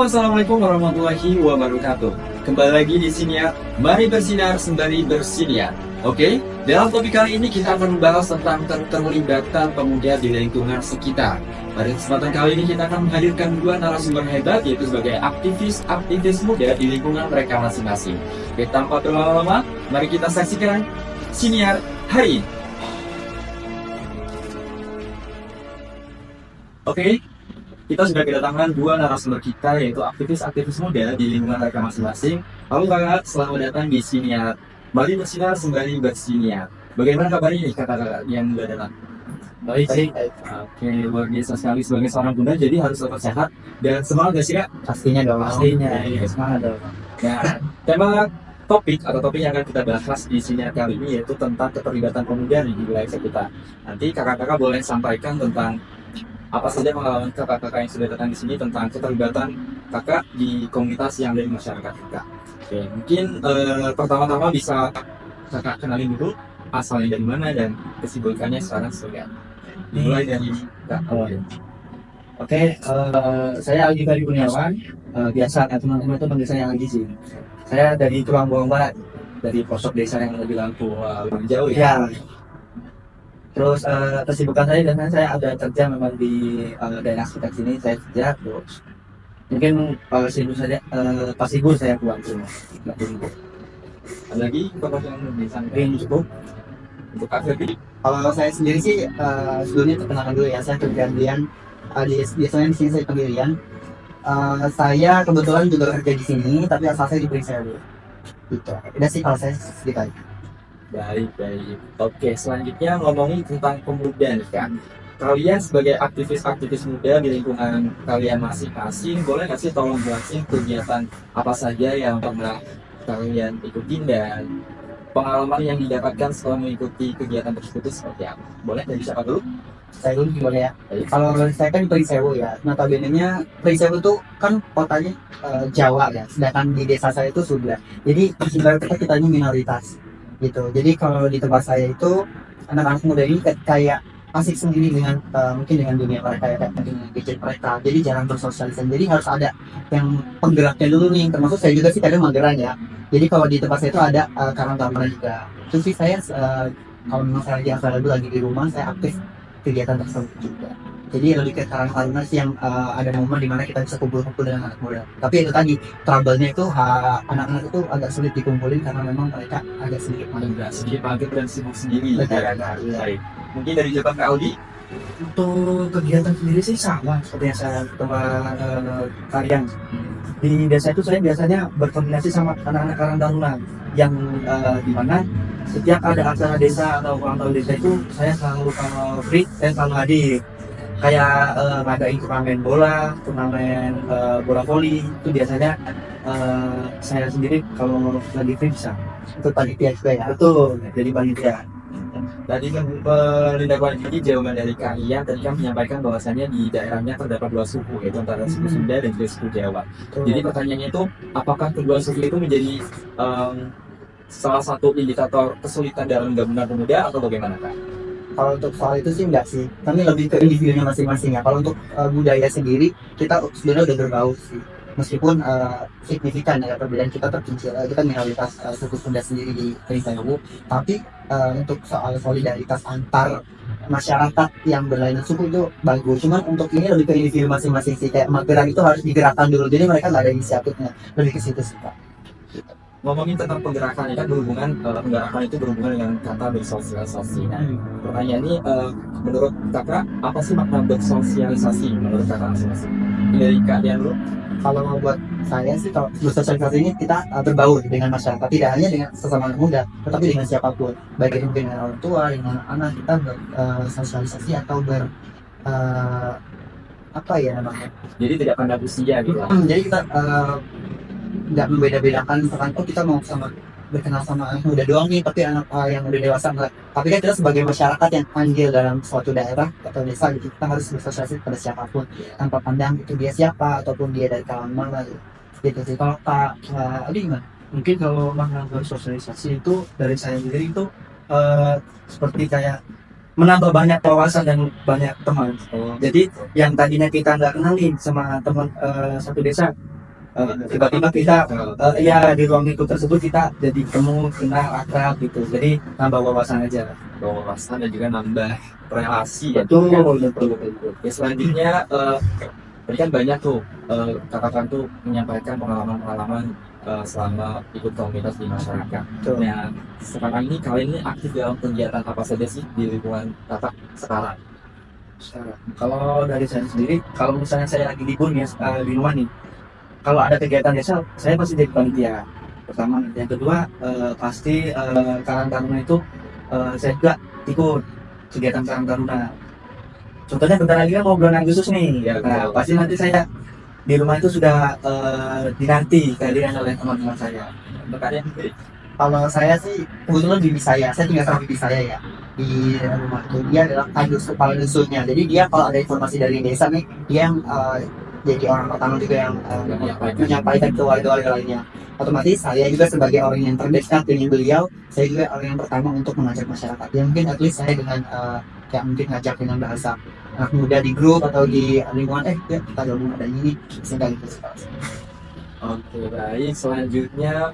Halo, assalamualaikum warahmatullahi wabarakatuh. Kembali lagi di Siniar. Mari bersinar sembari bersinar. Oke, dalam topik kali ini kita akan membahas tentang keterlibatan pemuda di lingkungan sekitar. Pada kesempatan kali ini kita akan menghadirkan dua narasumber hebat, yaitu sebagai aktivis muda di lingkungan mereka masing-masing. Oke, tanpa berlama-lama, mari kita saksikan Siniar hari ini. Oke, kita sudah kedatangan dua narasumber kita, yaitu aktivis muda di lingkungan mereka masing-masing. Halo kakak, selamat datang di Siniar. Mari bersinar sembari bersinar. Bagaimana kabarnya nih kakak-kakak yang sudah datang? Baik sih. Oke, luar biasa sekali sebagai seorang bunda, jadi harus tetap sehat dan semangat gak sih kak? Pastinya dong. Pastinya, Ya, semangat dong. Nah, tema topik yang akan kita bahas di sini kali ini yaitu tentang keterlibatan pemuda di wilayah sekitar. Nanti kakak-kakak boleh sampaikan tentang apa saja pengalaman kakak-kakak yang sudah datang di sini tentang keterlibatan kakak di komunitas yang ada di masyarakat kakak. Oke, mungkin pertama-tama bisa kakak kenalin dulu asalnya dari mana dan kesibukannya sekarang sebagai apa. Dimulai dari kak. Oke, saya Aldi Fari Kurniawan. Biasa teman-teman itu panggil saya Aldi sih. Saya dari Tulang Bawang Barat, dari pelosok desa yang lebih lampu Jauh ya. Terus kesibukan saya dan saya ada kerja memang di daerah sekitar sini. Saya kerja terus mungkin sibuk saja pas libur saya pulang ke rumah. Ada lagi bapak yang bisa Mungkin cukup. untuk kak Ferdi? Kalau saya sendiri sih sebelumnya perkenalkan dulu ya, saya kerja Rian. Biasanya di sini saya panggil Rian. Saya kebetulan juga kerja di sini, tapi asal saya di Pringsewu. Gitu. Udah sih kalau saya sedikit. Baik. Oke, selanjutnya ngomongin tentang pemuda nih kan. Kalian sebagai aktivis muda di lingkungan kalian masing-masing, boleh nggak sih tolong jelasin kegiatan apa saja yang pernah kalian ikutin dan pengalaman yang didapatkan setelah mengikuti kegiatan tersebut seperti apa? Boleh dari siapa dulu? Saya dulu gimana ya? Kalau saya kan di Pringsewu ya. Notabene-nya Pringsewu itu kan kotanya Jawa ya, sedangkan di desa saya itu Sunda. Jadi sebenarnya kita ini minoritas gitu. Jadi kalau di tempat saya itu anak-anak muda ini kayak asik sendiri dengan mungkin dengan dunia mereka ya, kayak dengan gadget mereka. Jadi jarang bersosialisasi. Jadi harus ada yang penggeraknya dulu nih. Termasuk saya juga sih kadang mageran ya. Jadi kalau di tempat saya itu ada karang taruna juga. Terus sih saya kalau memang saya lagi di rumah, saya aktif kegiatan tersebut juga. Jadi lebih ke karang taruna sih yang ada momen dimana kita bisa kumpul-kumpul dengan anak muda. Tapi itu tadi trouble-nya itu anak-anak itu agak sulit dikumpulin karena memang mereka agak sedikit mager. Sedikit mager dan sibuk sendiri. Betul. Baik. Mungkin dari jawaban Kak Audi? Untuk kegiatan sendiri sih sama seperti yang saya tempat kalian. Di desa itu saya biasanya berkoordinasi sama anak-anak karang taruna yang dimana setiap ada acara desa atau ulang tahun desa itu saya selalu kalau free saya selalu hadir. Kayak ngadain turnamen bola, turnamen bola voli itu biasanya saya sendiri kalau lagi free bisa. Itu panitia juga ya. Betul, jadi panitia. Tadi kan menindaklanjuti jawaban dari kalian tadi kan menyampaikan bahwasannya di daerahnya terdapat dua suku, yaitu antara suku Sunda dan juga suku Jawa. Jadi pertanyaannya itu apakah kedua suku itu menjadi salah satu indikator kesulitan dalam gabungan pemuda atau bagaimana Kak? Kalau untuk soal itu sih enggak sih, kami lebih ke individunya masing-masing ya. Kalau untuk budaya sendiri kita sebenarnya udah berbaur sih, meskipun signifikan ya perbedaan kita terpencil, kita minoritas suku Sunda sendiri di Pringsewu, tapi untuk soal solidaritas antar masyarakat yang berlainan suku itu bagus. Cuman untuk ini lebih ke individu masing-masing sih, kayak mageran itu harus digerakkan dulu, jadi mereka nggak ada inisiatifnya, lebih ke situ sih Pak. Ngomongin tentang penggerakan ini kan penggerakan itu berhubungan dengan kata bersosialisasi. Nah, pertanyaan ini menurut kakak apa sih makna bersosialisasi menurut kakak masing-masing? Dari Kak Dian dulu. Kalau buat saya sih, kalau bersosialisasi ini kita berbaur dengan masyarakat, tidak hanya dengan sesama anak muda, tetapi dengan siapapun, baik itu dengan orang tua, dengan anak kita bersosialisasi atau apa ya namanya? Jadi tidak pandang usia gitu. Jadi kita nggak membeda-bedakan, misalkan kita mau berkenal sama anak muda doang nih, tapi anak yang udah dewasa enggak. Tapi kan kita sebagai masyarakat yang andil dalam suatu daerah atau desa gitu, kita harus bersosialisasi pada siapapun tanpa pandang itu dia siapa ataupun dia dari kalangan mana gitu sih. Kalau Kak Adi gimana? Mungkin kalau makna bersosialisasi itu dari saya sendiri itu seperti kayak menambah banyak wawasan dan banyak teman. Jadi yang tadinya kita nggak kenalin sama teman satu desa, tiba-tiba kita ya di ruang lingkup tersebut kita jadi ketemu, kenal, akrab gitu. Jadi nambah wawasan aja. wawasan dan juga nambah relasi ya. Betul, betul, betul. Ya selanjutnya tadi kan banyak tuh kakak tuh menyampaikan pengalaman-pengalaman selama ikut komunitas di masyarakat. Betul. Nah sekarang ini kalian ini aktif dalam kegiatan apa saja sih di lingkungan kakak sekarang? Kalau dari saya sendiri, kalau misalnya saya lagi libur ya di rumah nih, kalau ada kegiatan desa, saya pasti jadi panitia. Pertama, yang kedua pasti Karang Taruna itu saya juga ikut kegiatan Karang Taruna. Contohnya bentar lagi kan mau bulan Agustus nih, Ya, nah betul. pasti nanti saya di rumah itu sudah dinanti kehadiran oleh teman-teman saya. Untuk kalian Kalau saya sih kebetulan bibi saya tinggal sama bibi saya ya di rumah itu. Dia adalah kepala dusunnya. Jadi dia kalau ada informasi dari desa nih, dia yang jadi orang pertama juga yang menyampaikan ke warga-warga lainnya. Otomatis saya juga sebagai orang yang terdekat dengan beliau, saya juga orang yang pertama untuk mengajak masyarakat. Ya mungkin at least saya dengan kayak mungkin ngajak dengan bahasa anak muda di grup atau di lingkungan, ya kita gabung ada ini, sehingga gitu. Oke baik, selanjutnya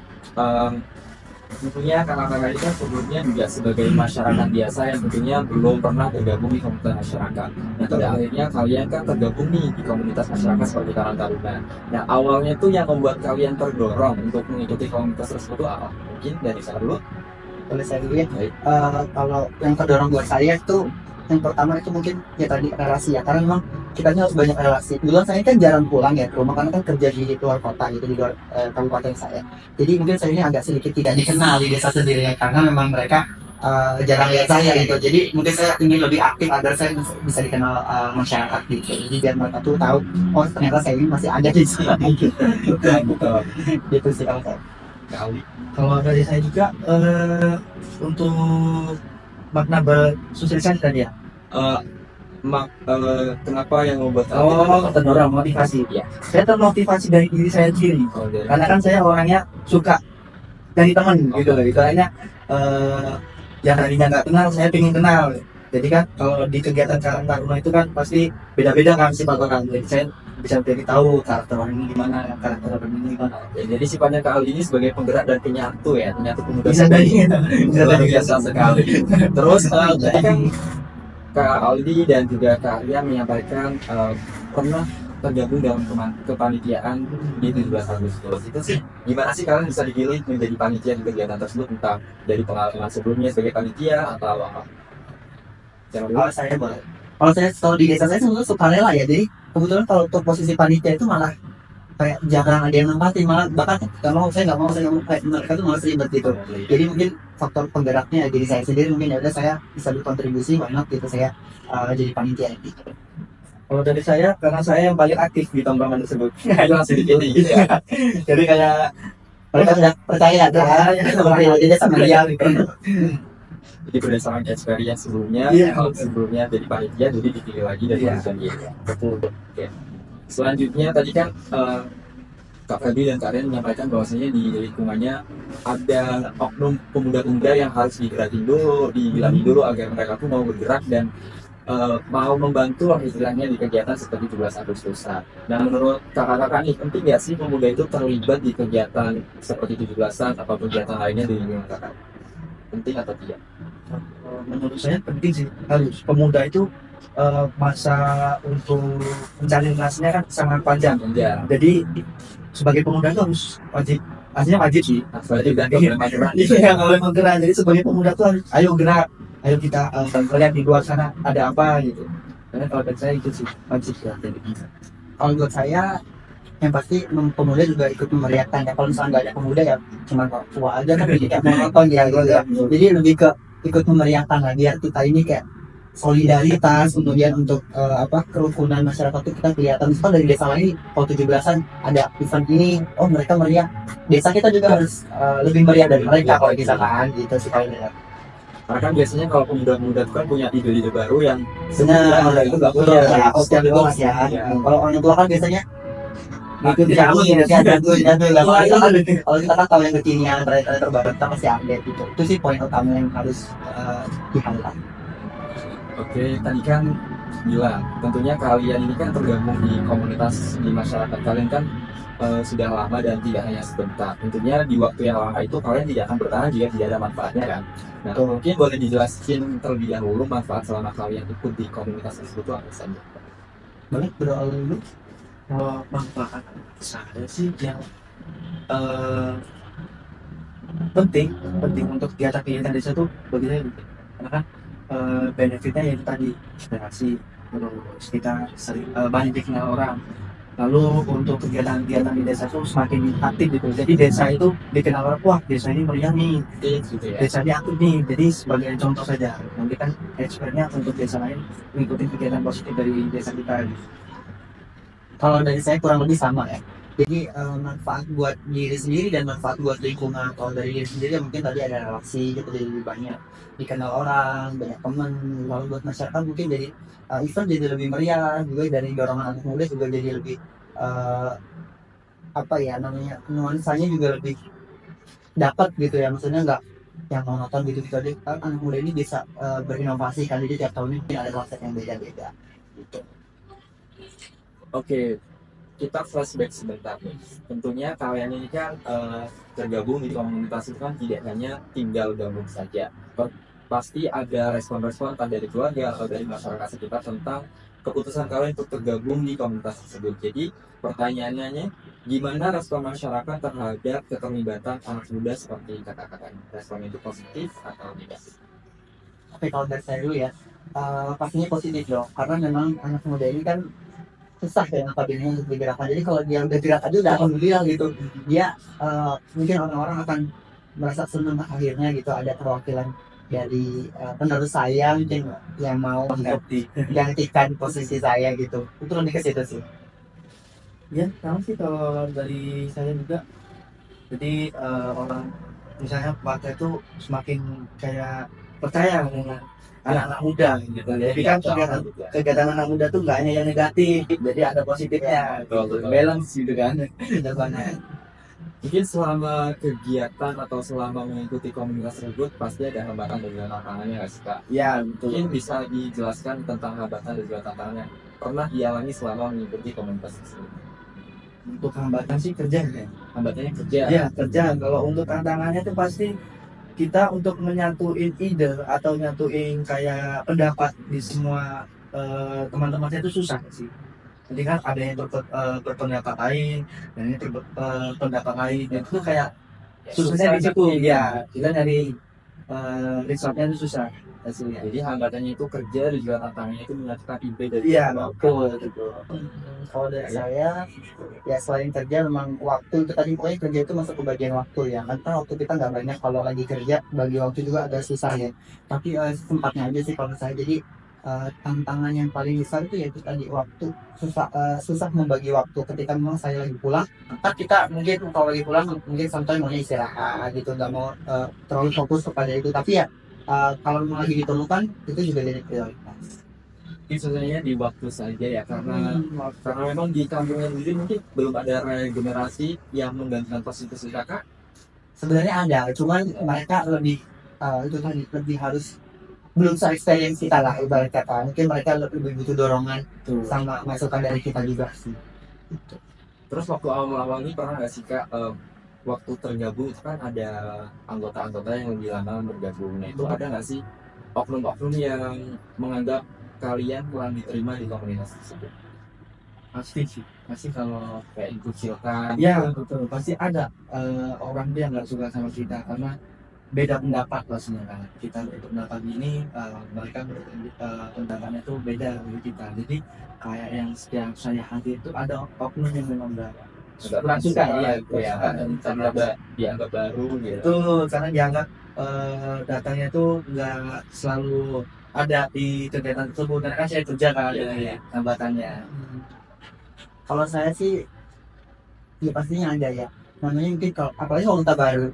tentunya kakak-kakak ini kan sebelumnya juga sebagai masyarakat biasa yang tentunya belum pernah tergabung di komunitas masyarakat. Nah pada akhirnya kalian kan tergabung nih di komunitas masyarakat seperti Karang Taruna. Nah awalnya tuh yang membuat kalian terdorong untuk mengikuti komunitas tersebut itu apa? Mungkin dari saya dulu. Boleh saya dulu ya. Baik. Kalau yang terdorong buat saya itu yang pertama itu mungkin ya tadi relasi ya, karena memang kita harus banyak relasi. Dulu saya kan jarang pulang ya ke rumah karena kan kerja di luar kota gitu, di luar kabupaten saya. Jadi mungkin saya ini agak sedikit tidak dikenal di desa sendiri ya, karena memang mereka jarang lihat saya gitu. Jadi mungkin saya ingin lebih aktif agar saya bisa dikenal masyarakat gitu. Jadi biar mereka tuh tahu, oh ternyata saya ini masih ada di sana gitu. Gitu sih kalau saya. Kali. Kalau dari saya juga untuk makna bersosialisasi tadi ya. Kenapa yang membuat Terdorong motivasi. Ya. Saya termotivasi dari diri saya sendiri. Dari Karena kan saya orangnya suka dari teman gitu loh. Istilahnya yang tadinya nggak kenal, saya pengen kenal. Jadi kan kalau di kegiatan Karang Taruna itu kan pasti beda-beda kan sifat orang. Jadi saya bisa jadi tahu karakter orang ini gimana, karakter orang ini gimana. Ya, jadi sifatnya Kak Aldi ini sebagai penggerak dan penyatu ya, penyatu pemuda. Bisa dari bisa luar dari biasa sekali. Terus tadi kan Kak Aldi dan juga Kak Arya menyampaikan pernah tergabung dalam kepanitiaan di 17 Agustus. Itu sih gimana sih kalian bisa dipilih menjadi panitia di kegiatan tersebut, entah dari pengalaman sebelumnya sebagai panitia atau apa? Kalau saya boleh. Kalau di desa saya sebenarnya sukarela ya. Jadi kebetulan kalau untuk posisi panitia itu malah kayak jarang ada yang nempatin, malah bahkan saya nggak mau kayak mereka tuh malah ribet gitu. Jadi mungkin faktor penggeraknya diri saya sendiri, mungkin ya udah saya bisa berkontribusi, why not gitu saya jadi panitia gitu. Kalau dari saya, karena saya yang paling aktif di tongkrongan tersebut. Itu langsung dipilih gitu ya. Jadi kayak Mereka sudah percaya jadi sama dia gitu. Jadi berdasarkan experience sebelumnya, Iya. sebelumnya jadi panitia, jadi dipilih lagi dari Iya. panitia dia. Betul. Oke. Selanjutnya tadi kan Kak Febri dan Kak Ren menyampaikan bahwasanya di lingkungannya ada oknum pemuda-pemuda yang harus digerakin dulu, dibilangin dulu agar mereka tuh mau bergerak dan mau membantu lah istilahnya di kegiatan seperti 17 Agustusan. Nah menurut kakak-kakak nih, penting nggak sih pemuda itu terlibat di kegiatan seperti 17-an atau kegiatan lainnya di lingkungan kakak? Penting atau tidak? menurut saya penting sih, harus pemuda itu masa untuk mencari relasinya kan sangat panjang. Ya. Jadi sebagai pemuda itu harus wajib, aslinya wajib sih. Berarti udah boleh mageran. Iya, nggak boleh bergerak. Jadi sebagai pemuda tuh harus ayo gerak, ayo kita lihat di luar sana ada apa gitu. Karena kalau dari saya itu sih wajib ya. Jadi Kalau buat saya yang pasti pemuda juga ikut memeriahkan ya. Kalau misalnya nggak ada pemuda ya cuma tua aja kan jadi kayak monoton ya gitu ya. Jadi lebih ke ikut memeriahkan lah biar kita ini kayak solidaritas, kemudian untuk kerukunan masyarakat itu kita kelihatan. Misalkan dari desa lain kalau 17-an ada event ini, oh mereka meriah, desa kita juga harus lebih meriah dari mereka kalau misalkan gitu sih kalau lihat. Karena kan biasanya kalau pemuda-pemuda itu kan punya ide-ide baru yang Benar, sebenarnya itu nggak punya. ya, opsi bebas ya. Iya. Kalau orang tua kan biasanya Ikut jago jago ya, jago. Kalau kita kan tahu yang kekinian, trend terbaru kita pasti update gitu. Itu sih poin utama yang harus di-highlight. Oke, tadi kan bilang, tentunya kalian ini kan tergabung di komunitas di masyarakat kalian kan sudah lama dan tidak hanya sebentar. Tentunya di waktu yang lama itu kalian tidak akan bertahan jika tidak ada manfaatnya kan. Nah, mungkin boleh dijelasin terlebih dahulu manfaat selama kalian ikut di komunitas tersebut itu apa saja? Boleh berawal dulu. Kalau manfaat saya sih yang eh, penting penting untuk kegiatan desa tuh bagi saya penting. Karena kan benefitnya yaitu tadi inspirasi, terus kita sering banyak dikenal orang. Lalu untuk kegiatan-kegiatan di desa itu semakin aktif gitu. Jadi desa itu dikenal orang, wah desa ini meriah nih, Gitu ya. desa ini aktif nih. Jadi sebagai contoh saja, nanti kan expertnya untuk desa lain mengikuti kegiatan positif dari desa kita. Gitu. Kalau dari saya kurang lebih sama ya. Jadi manfaat buat diri sendiri dan manfaat buat lingkungan. Kalau dari diri sendiri ya mungkin tadi ada relasi gitu, jadi lebih banyak dikenal orang, banyak teman. Lalu buat masyarakat mungkin jadi event jadi lebih meriah, juga dari dorongan anak muda juga jadi lebih eh, apa ya namanya, nuansanya juga lebih dapat gitu ya. Maksudnya nggak yang monoton gitu gitu aja. Kan anak muda ini bisa berinovasi kan, jadi tiap tahun ini ada konsep yang beda-beda gitu. Oke, kita flashback sebentar nih. Tentunya kalian ini kan tergabung di komunitas itu kan tidak hanya tinggal gabung saja. Pasti ada respon-respon entah dari keluarga atau dari masyarakat sekitar tentang keputusan kalian untuk tergabung di komunitas tersebut. Jadi pertanyaannya, gimana respon masyarakat terhadap keterlibatan anak muda seperti kakak-kakak ini? Respon itu positif atau negatif? Tapi kalau dari saya dulu ya, pastinya positif dong, karena memang anak muda ini kan susah ya notabene untuk digerakkan. Jadi kalau dia udah gerak aja udah alhamdulillah gitu. Dia mungkin orang-orang akan merasa senang akhirnya gitu ada perwakilan dari penerus saya mungkin yang mau gantikan posisi saya gitu. Itu lebih ke situ sih. Ya, sama sih kalau dari saya juga. Jadi orang misalnya warga itu semakin kayak percaya dengan anak-anak muda gitu. Jadi kan kegiatan anak muda tuh nggak hanya yang negatif, jadi ada positifnya. Balance gitu kan. Depannya. Mungkin selama kegiatan atau selama mengikuti komunitas tersebut pasti ada hambatan dan juga tantangannya nggak sih Kak? Ya betul. Mungkin bisa dijelaskan tentang hambatan dan juga tantangan yang pernah dialami selama mengikuti komunitas tersebut. Untuk hambatan sih kerja ya. Hambatannya kerja. Ya kerja. Kalau untuk tantangannya tuh pasti kita untuk menyatuin ide atau nyatuin kayak pendapat di semua teman-temannya itu susah sih. Jadi kan ada yang berpendapat lain, dan ini berpendapat lain, dan itu kayak susahnya di situ. Ya, kita nyari resultnya itu susah hasilnya. Jadi hambatannya itu kerja dan juga tantangannya itu menyatukan ide dari Iya, semua betul, betul. Kalau dari saya ya selain kerja memang waktu itu tadi, pokoknya kerja itu masuk ke bagian waktu ya, karena waktu kita nggak banyak. Kalau lagi kerja bagi waktu juga agak susah ya, tapi sempatnya aja sih kalau saya. Jadi tantangan yang paling besar itu yaitu tadi waktu, susah membagi waktu. Ketika memang saya lagi pulang, kan kita mungkin kalau lagi pulang mungkin santai maunya istirahat gitu, nggak mau terlalu fokus kepada itu. Tapi ya kalau memang lagi diperlukan itu juga jadi prioritas. Ini sebenarnya di waktu saja ya karena memang di kampungnya sendiri mungkin belum ada regenerasi yang menggantikan posisi kakak. Sebenarnya ada, cuman mereka lebih itu tadi lebih harus belum se-experience kita lah ibarat kata. Mungkin mereka lebih butuh dorongan sama masukan dari kita juga sih. Terus waktu awal-awal ini pernah nggak sih Kak waktu tergabung itu kan ada anggota-anggota yang lebih lama bergabung. Nah itu ada nggak sih oknum-oknum yang menganggap kalian kurang diterima di komunitas tersebut? Pasti sih, pasti kalau Kayak dikucilkan. ya betul, pasti ada orang dia nggak suka sama kita karena beda pendapat pastinya kan. Kita berpendapat ini, mereka pendapatnya tuh beda dari kita. Jadi kayak yang setiap saya hadir itu ada oknum yang memang kurang suka ya, karena dianggap baru gitu. itu karena dianggap datangnya tuh nggak selalu ada di kegiatan tersebut. Karena kan saya kerja kan, ya hambatannya. Kalau saya sih ya pastinya ada ya. Namanya mungkin kalau apalagi kalau kita baru,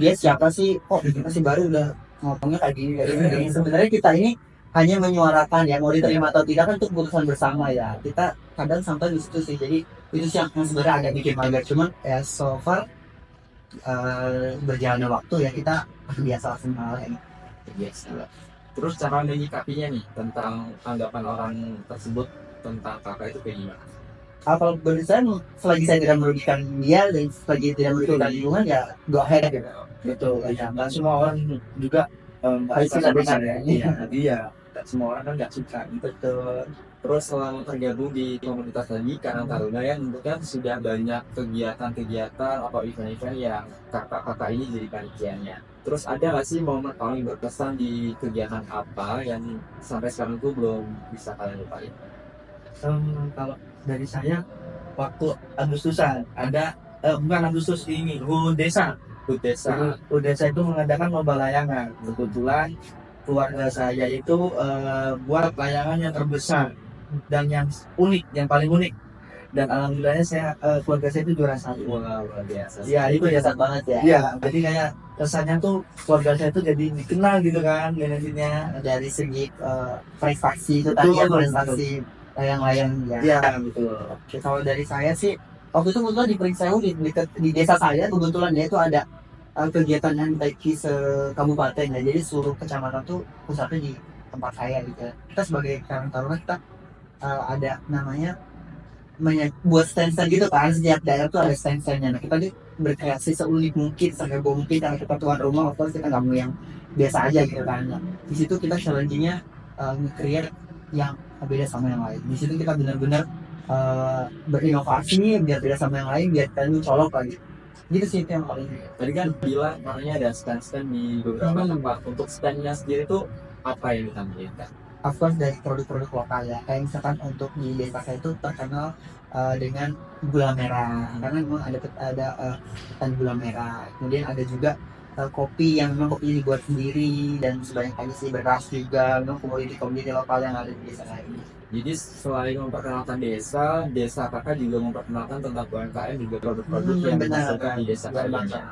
dia siapa sih? Oh kita sih baru udah ngomongnya kayak gini, kayak gini. Sebenarnya kita ini hanya menyuarakan ya, mau diterima atau tidak kan itu keputusan bersama ya. Kita kadang sampai di situ sih. Jadi itu sih yang sebenarnya agak bikin mager. Cuman ya so far berjalannya waktu ya kita biasa sama hal ini. Biasa. Terus cara menyikapinya nih tentang anggapan orang tersebut tentang kakak itu kayak gimana? Kalau menurut saya, selagi saya tidak merugikan dia dan selagi tidak merugikan lingkungan, ya go ahead gitu. Betul, ya nggak semua orang juga Harus suka suka sama dengan saya. Iya, iya, nggak semua orang kan nggak suka gitu. betul. Terus selama tergabung di komunitas tadi Karang Taruna ya tentu kan sudah banyak kegiatan-kegiatan atau event-event yang kakak-kakak ini jadi panitianya. Terus ada nggak sih momen paling berkesan di kegiatan apa yang sampai sekarang tuh belum bisa kalian lupain? Kalau dari saya waktu Agustusan ada bukan Agustus ini, HUT desa. Food desa. HUT desa itu mengadakan lomba layangan. Kebetulan keluarga saya itu buat layangan yang terbesar dan yang unik, yang paling unik. Dan alhamdulillahnya saya keluarga saya itu juara satu. Wah, luar biasa. Ya itu ya. Biasa banget ya. Iya, jadi kayak kesannya tuh keluarga saya tuh jadi dikenal gitu kan benefitnya. Dari segi prestasi itu tadi ya, Betul, prestasi layang-layang ya. Iya betul. Oke, kalau dari saya sih, waktu itu kebetulan di Pringsewu di desa saya kebetulan ya itu ada kegiatan handbike kabupaten ya. Jadi seluruh kecamatan tuh pusatnya di tempat saya gitu. Kita sebagai Karang Taruna kita ada namanya buat stand-stand gitu kan, setiap daerah tuh ada stand-standnya. Nah kita nih berkreasi seunik mungkin, seheboh mungkin, karena kita tuan rumah, of course kita nggak mau yang biasa aja gitu kan. Nah, di situ kita challenge-nya nge-create yang beda sama yang lain. Di situ kita benar-benar berinovasi biar beda sama yang lain, biar kita mencolok lagi. Gitu sih itu yang paling. Tadi kan bilang makanya ada stand-stand di beberapa tempat. Untuk standnya sendiri tuh apa yang ditampilkan? Of course dari produk-produk lokal ya, kayak misalkan untuk di desa saya itu terkenal dengan gula merah, karena memang ada ketan gula merah. Kemudian ada juga kopi yang memang kopi dibuat sendiri dan sebanyak lagi sih beras juga, memang komoditi-komoditi lokal yang ada di desa saya ini. Jadi selain memperkenalkan desa, desa kakak juga memperkenalkan tentang UMKM juga produk-produk yang Benar. dihasilkan di desa Benar kalian. banget.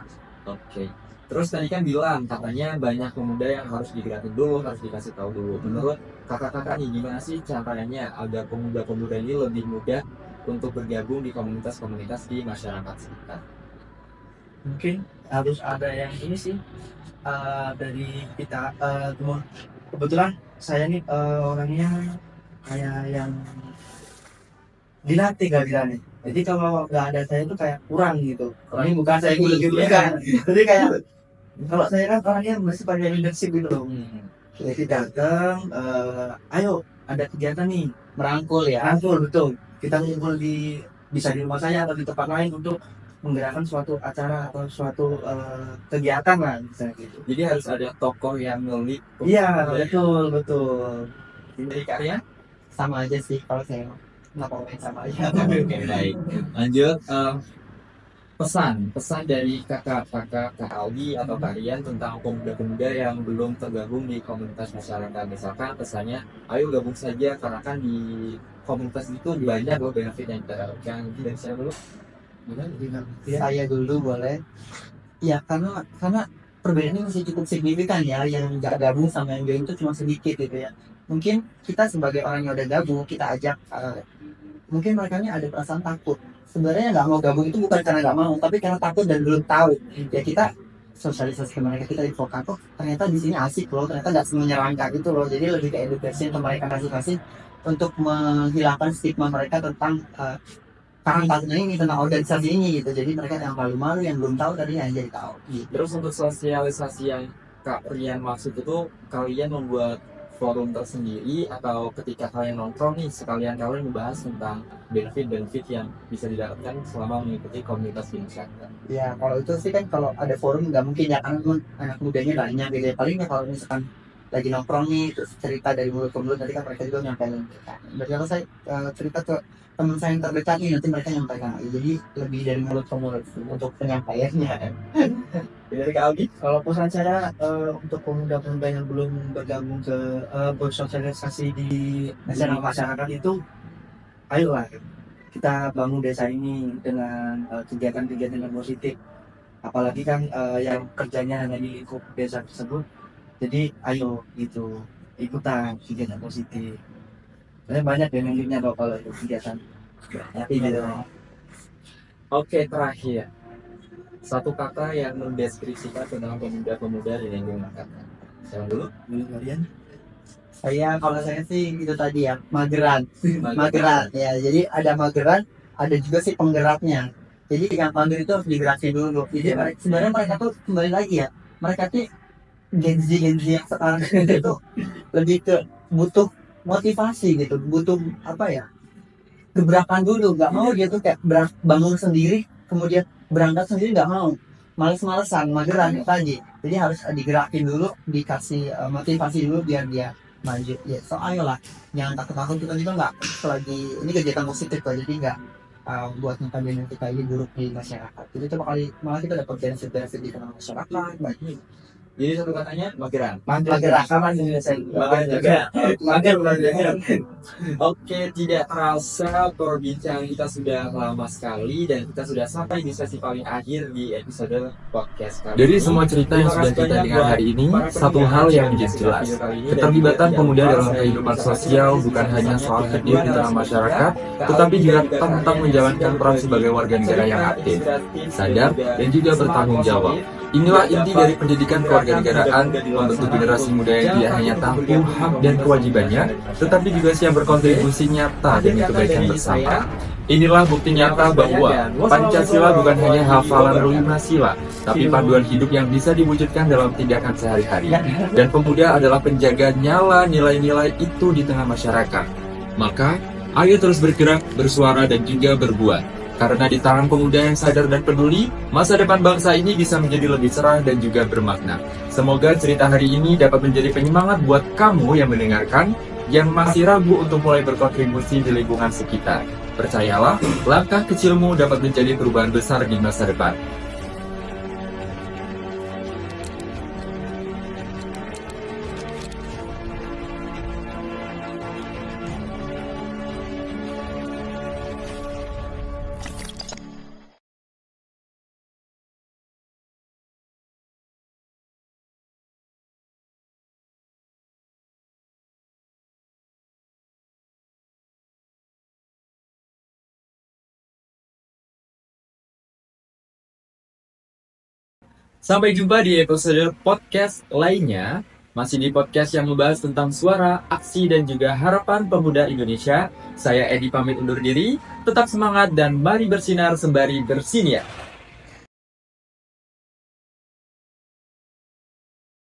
Oke. Terus tadi kan bilang katanya banyak pemuda yang harus digerakin dulu, harus dikasih tahu dulu. Menurut kakak-kakak nih gimana sih caranya agar pemuda-pemuda ini lebih mudah untuk bergabung di komunitas-komunitas di masyarakat sekitar? Mungkin harus ada yang ini sih dari kita. Kebetulan saya nih orangnya kayak yang dilatih gak bilangnya. Jadi kalau nggak ada saya itu kayak kurang gitu. Ini bukan saya gitu kan. Jadi kayak kalau saya kan orangnya masih pakai leadership gitu loh. Jadi datang, ayo ada kegiatan nih, Merangkul ya. rangkul betul. Kita ngumpul bisa di rumah saya atau di tempat lain untuk menggerakkan suatu acara atau suatu kegiatan lah misalnya gitu. Jadi harus ada tokoh yang ngelit. Iya betul betul. Dari karya? Sama aja sih kalau saya nggak komen sama aja. Oke, baik. Lanjut. Pesan dari kakak-kakak Kak Aldi atau kalian tentang pemuda-pemuda yang belum tergabung di komunitas masyarakat. Misalkan pesannya, ayo gabung saja karena kan di komunitas itu banyak loh benefit yang kita dapatkan. Mungkin dari saya dulu. Saya dulu boleh. Ya karena perbedaannya masih cukup signifikan ya, yang nggak gabung sama yang join itu cuma sedikit gitu ya. Mungkin kita sebagai orang yang udah gabung, kita ajak, mungkin mereka ada perasaan takut. Sebenarnya nggak mau gabung itu bukan karena nggak mau, tapi karena takut dan belum tahu. Ya kita sosialisasi ke mereka, kita infokan kok ternyata di sini asik loh, ternyata nggak menyeramkan itu loh. Jadi lebih ke edukasi ke mereka, kasih untuk menghilangkan stigma mereka tentang Karang Taruna ini, tentang organisasi ini gitu. Jadi mereka yang malu-malu, yang belum tahu tadi yang jadi tahu gitu. Terus untuk sosialisasi yang Kak Rian maksud itu kalian membuat forum tersendiri atau ketika kalian nongkrong nih sekalian kalian membahas tentang benefit-benefit yang bisa didapatkan selama mengikuti komunitas di masyarakat. Ya kalau itu sih kan, kalau ada forum nggak mungkin ya, karena anak mudanya banyak gitu ya. Paling ya kalau misalkan lagi nongkrong nih terus cerita dari mulut ke mulut, nanti kan mereka juga nyampein. Berarti kalau saya cerita ke teman saya yang terdekat nih, nanti mereka nyampaikan lagi. Jadi lebih dari mulut ke mulut untuk penyampaiannya. Dari Kak Aldi? Kalau pesan saya untuk pemuda-pemuda yang belum bergabung ke bersosialisasi di masyarakat itu, ayolah kita bangun desa ini dengan kegiatan-kegiatan yang positif. Apalagi kan yang kerjanya hanya di lingkup desa tersebut. Jadi ayo gitu ikutan kegiatan positif. Karena banyak benefitnya kok kalau itu kegiatan. Ya, gitu. Oke, terakhir. Satu kata yang mendeskripsikan tentang pemuda-pemuda di lingkungan kakak. Siapa dulu? Kalian Kalau saya sih itu tadi ya, mageran. Mageran ya. Jadi ada mageran, ada juga sih penggeraknya. Jadi yang mager itu harus digerakin dulu. Jadi sebenarnya mereka tuh kembali lagi ya. Mereka tuh Gen Z yang sekarang itu lebih ke butuh motivasi gitu, butuh apa ya? Gebrakan dulu, nggak mau dia tuh kayak bangun sendiri, kemudian berangkat sendiri nggak mau, males-malesan, mageran tadi. Jadi harus digerakin dulu, dikasih motivasi dulu biar dia maju. Ya, so ayolah, jangan takut-takut, kita juga nggak lagi ini kegiatan positif kok, jadi nggak buat notabene kita ini buruk di masyarakat. Jadi coba kali malah kita dapat benefit di tengah masyarakat, baik. Jadi satu katanya mageran. Mageran sama sih saya. Mageran juga. Mageran. Oke, tidak terasa perbincangan kita sudah lama sekali dan kita sudah sampai di sesi paling akhir di episode podcast kali Dari ini. semua cerita yang sudah kita dengar hari ini, satu hal yang menjadi jelas, keterlibatan pemuda dalam kehidupan sosial bukan hanya soal hadir di tengah masyarakat, tetapi juga tentang menjalankan peran sebagai warga negara yang aktif, sadar, dan juga bertanggung jawab. Inilah inti dari pendidikan kewarganegaraan, membentuk generasi muda yang tidak hanya tahu hak dan kewajibannya, tetapi juga siap berkontribusi nyata demi kebaikan bersama. Inilah bukti nyata bahwa Pancasila bukan hanya hafalan 5 sila, tapi panduan hidup yang bisa diwujudkan dalam tindakan sehari-hari. Dan pemuda adalah penjaga nyala nilai-nilai itu di tengah masyarakat. Maka, ayo terus bergerak, bersuara, dan juga berbuat. Karena di tangan pemuda yang sadar dan peduli, masa depan bangsa ini bisa menjadi lebih cerah dan juga bermakna. Semoga cerita hari ini dapat menjadi penyemangat buat kamu yang mendengarkan, yang masih ragu untuk mulai berkontribusi di lingkungan sekitar. Percayalah, langkah kecilmu dapat menjadi perubahan besar di masa depan. Sampai jumpa di episode podcast lainnya. Masih di podcast yang membahas tentang suara, aksi, dan juga harapan pemuda Indonesia. Saya Edi pamit undur diri. Tetap semangat dan mari bersinar sembari bersinia.